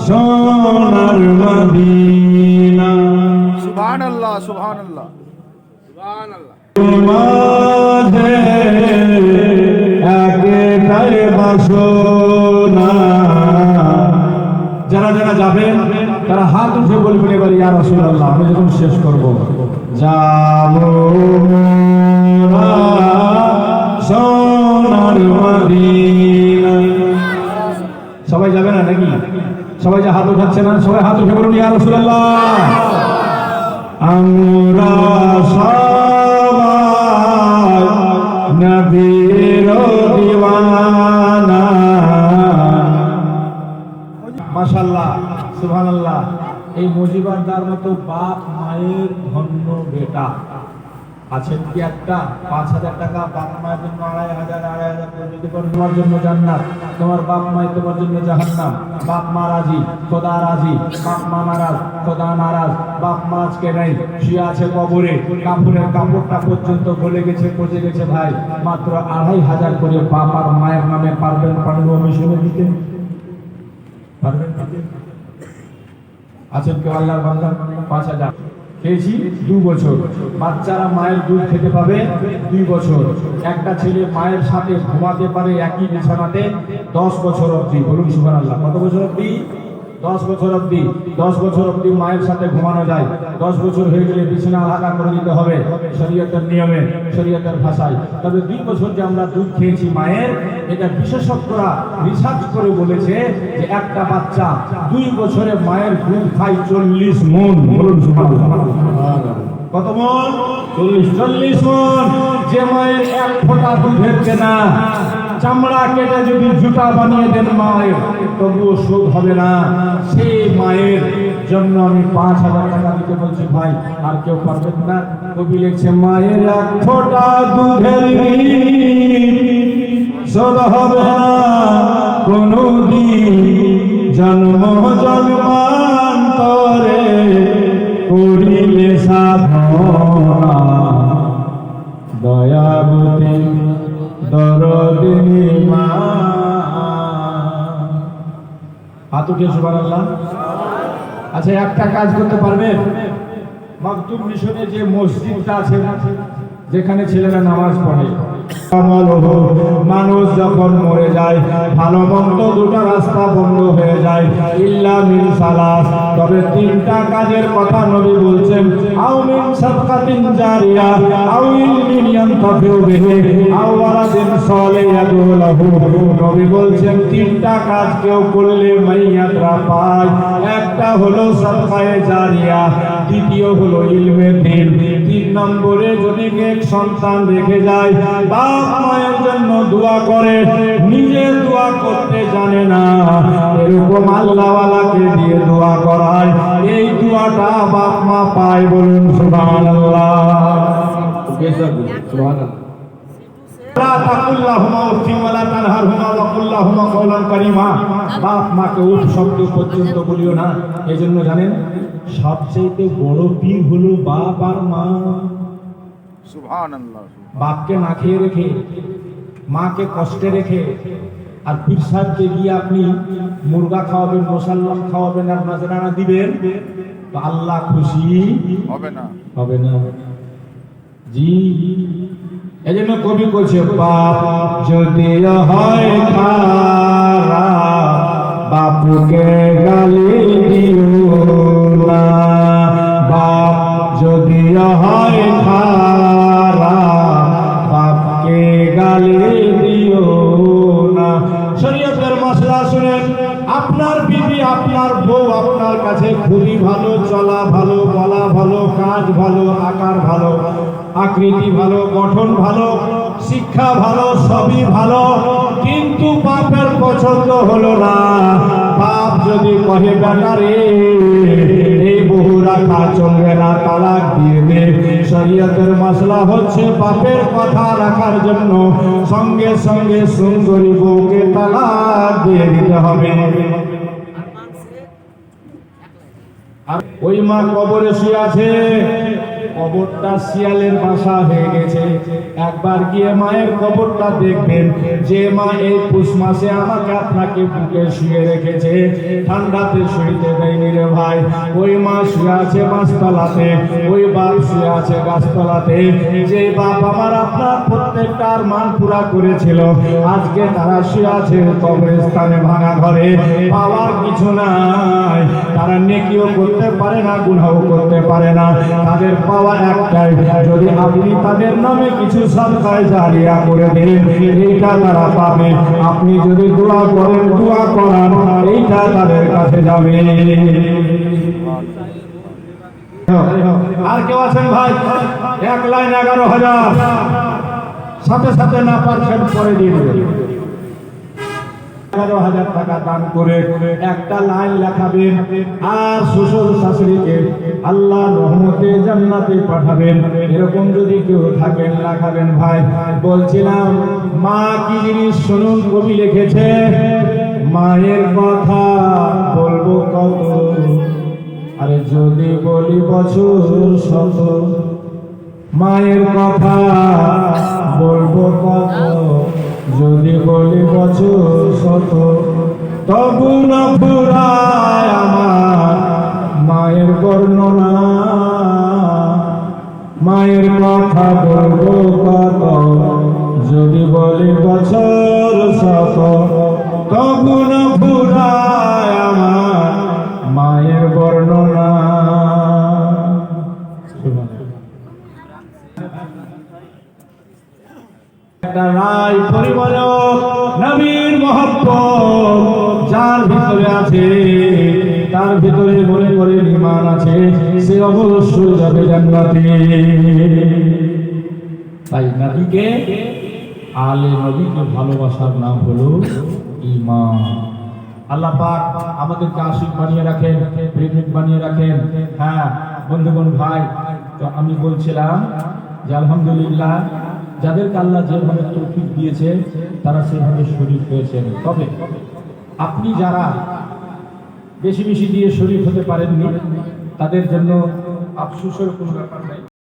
সোনার মদিনা সুবহানাল্লাহ সুবহানাল্লাহ সুবহানাল্লাহ মাঝে একটাই বাসনা। যারা যারা যাবেন তারা হাত উঠে বলবেন এবার ইয়া রাসূলুল্লাহ, আমি যখন শেষ করব, যাবো মোরা সোনার মদিনা। সবাই যাবে না নাকি? সবাই যে হাত উঠাচ্ছে না, সবাই হাত উঠে বলুন ইয়া রাসূলুল্লাহ। আমরা সবাই নবীর দিওয়ানা। মাশাআল্লাহ সুবহানাল্লাহ। এই মুজিবারদার মতো বাপ মায়ের ধন্য বেটা আছেন কি একটা? 5,000 টাকা বাপ মায়ের জন্য 2,500 করে দিতে পারো, তোমার জন্য জান্নাত, তোমার বাপ মা তোমার জন্য জাহান্নাম। বাপ মা রাজি, খোদা রাজি, বাপ মা নারাজ, খোদা নারাজ। বাপ মা আজকে নেই, শুয়ে আছে কবরে, কাপড়ের কাপড়টা পর্যন্ত গলে গেছে, পচে গেছে। ভাই মাত্র 2,500 করে বাপ আর মায়ের নামে পারবেন মিশনে দিতে? পারবেন? আছেন কেউ আল্লাহর বান্দা? 5,000 খেয়েছি 2 বছর। বাচ্চারা মায়ের দুধ খেতে পাবে 2 বছর। একটা ছেলে মায়ের সাথে ঘুমাতে পারে একই বিছানাতে 10 বছর অবধি। বলুন সুবহানাল্লাহ। কত বছর অবধি? 10 বছর অবধি। 10 বছর অবধি মায়ের সাথে ঘুমানো যায়। 10 বছর হয়ে গেলে বিছানা আলাদা করে দিতে হবে শরীয়তের নিয়মে, শরীয়তের ভাষায়। তবে 2 বছর যে আমরা দুধ খেয়েছি মায়ের, এটা বিশেষজ্ঞরা রিসার্চ করে বলেছে যে একটা বাচ্চা 2 বছরে মায়ের দুধ খায় 40 মণ। বলুন সুবহানাল্লাহ। কত মণ? 40 মণ। যে মায়ের 1 ফোঁটা দুধের কেনা চামড়া কেটে যদি জুতা বানিয়ে দেন মায়ের, তবুও শোধ হবে না। সেই মায়ের জন্য আমি 5,000 টাকা দিতে বলছি। ভাই আর কেউ পারবেন না? কবি লিখছে, মায়ের 1 ফোঁটা দুধের শোধ হবে না কোনদিন, জন্ম জন্মান্তরে করিলে সাধনা, দয়াবতী দরদিনী মা। হাত উঠে সুবহানাল্লাহ। আচ্ছা একটা কাজ করতে পারবেন? মাকতুম মিশনে যে মসজিদটা আছে, যেখানে ছেলেরা নামাজ পড়ে, মানুষ যখন মরে যায়, ভালো মন্দ 2টা রাস্তা বন্ধ হয়ে যায়, ইল্লা মিন সালাস। তবে 3টা কাজের কথা নবী বলছেন, আও মিন সাদকাতিন জারিয়া, আও ইলমিন ইয়ানতাফিউ বিহি, আও ওয়ালাদিন সালিহ ইয়াদউ লাহু। নবী বলছেন 3টা কাজ কেউ করলে মাইয়াতরা পায়। একটা হলো সাদকায়ে জারিয়া, দ্বিতীয় হলো ইলমে দ্বীন, 3 নম্বরে যদি নেক সন্তান রেখে যায়। বাপ মায়ের জন্য দোয়া করে, নিজে দোয়া করতে জানে না, এরকম আল্লাহওয়ালাকে দিয়ে দোয়া করায়, এই দোয়াটা বাপ মা পায়। বলুন সুবহানাল্লাহ। সুবহানাল্লাহ। লা তাকুল্লাহুমা উফিন ওয়া লা তানহারহুমা ওয়া কুল্লাহুমা কওলান কারীমা। বাপ মাকে উফ শব্দ পর্যন্ত বলিও না। এজন্য জানেন সবচেয়ে বড় পীর হলো বাপ আর মা। সুবহানাল্লাহ। বাপকে না খেয়ে রেখে, মাকে কষ্টে রেখে, আর পীর সাহেবকে গিয়ে আপনি মুরগা খাওয়াবেন, মুসাল্লাম খাওয়াবেন আর নাজরানা দিবেন, তো আল্লাহ খুশি হবে না, হবে না। জি, এজন্য কবি বলছে, বাপ যদি হয় খারাপ, বাপুকে গালি দিও না। বাপ যদি হয় খারাপ, বাপকে গালি দিও না। শরীয়তের মাসলা শুনেন, আপনার বিবি, আপনার বউ আপনার কাছে খুবই ভালো, চলা ভালো, বলা ভালো, কাজ ভালো, আকার ভালো, আকৃতি ভালো, গঠন ভালো, শিক্ষা ভালো, সবই ভালো, কিন্তু বাপের পছন্দ হলো না। বাপ যদি কহে বেটা রে এই বহু রাখা চলবে না, তালাক দিয়ে দে। শরীয়তের মাসলা হচ্ছে বাপের কথা রাখার জন্য সঙ্গে সঙ্গে সুন্দরী বউকে তালাক দিয়ে দিতে হবে। আর ওই মা কবরে শুয়ে আছে, কবরটা শিয়ালের বাসা হয়ে গেছে। একবার গিয়ে মায়ের কবরটা দেখবেন, যে মা এই পুষ মাসে আমাকে আপনাকে বুকে শুয়ে রেখেছে, ঠান্ডাতে শুইতে দেয়নি রে ভাই, ওই মা শুয়ে আছে গাছতলাতে, ওই বাপ শুয়ে আছে গাছতলাতে। যে বাপ আমার আপনার প্রত্যেকটার মান পুরা করেছিল, আজকে তারা শুয়ে আছে কবরস্থানে, ভাঙা ঘরে, পাওয়ার কিছু নাই। তারা নেকিও করতে পারে না, গুনাহও করতে পারে না, তাদের পাওয়া একটাই, যদি আপনি তাদের নামে কিছু সদকায়ে জারিয়া করে দেন, এইটা তারা পাবে। আপনি যদি দোয়া করেন, দোয়া করান, এইটা তাদের কাছে যাবে। আর কেউ আছেন ভাই? 1,11,000 সাথে সাথে না পারছেন পরে দিয়ে দেবেন। 11,000 টাকা দান করে একটা লাইন লেখাবেন, আর শ্বশুর শাশুড়িকে আল্লাহ রহমতে জান্নাতে পাঠাবেন। এরকম যদি কেউ থাকেন লেখাবেন ভাই। বলছিলাম মা কি জিনিস শুনুন, কবি লিখেছে, মায়ের কথা বলবো কত, আরে যদি বলি বছর শত, মায়ের কথা বলবো কত, যদি বলি বছর শত, তবু না ফুরায় আমার মায়ের বর্ণনা। মায়ের কথা বলবো কত, যদি বলি বছর শত, তবু না ফুরায় আমার মায়ের বর্ণনা। একটা রায় পরিবারক নবীর মহব্বত যার ভিতরে আছে, তার ভিতরে মনে করে ঈমান আছে, সে অবশ্যই যাবে জান্নাতে। তাই নবীকে, আলে নবীকে ভালোবাসার নাম হলো ঈমান। আল্লাহ পাক আমাদেরকে আশিক বানিয়ে রাখেন, প্রেমিক বানিয়ে রাখেন। হ্যাঁ বন্ধুগণ ভাই, তো আমি বলছিলাম যে আলহামদুলিল্লাহ যাদেরকে আল্লাহ যেভাবে তৌফিক দিয়েছে তারা সেভাবে শরীক হয়েছেন। তবে আপনি যারা বেশি বেশি দিয়ে শরীক হতে পারেননি, তাদের জন্য আফসোসের কোনো ব্যাপার নাই।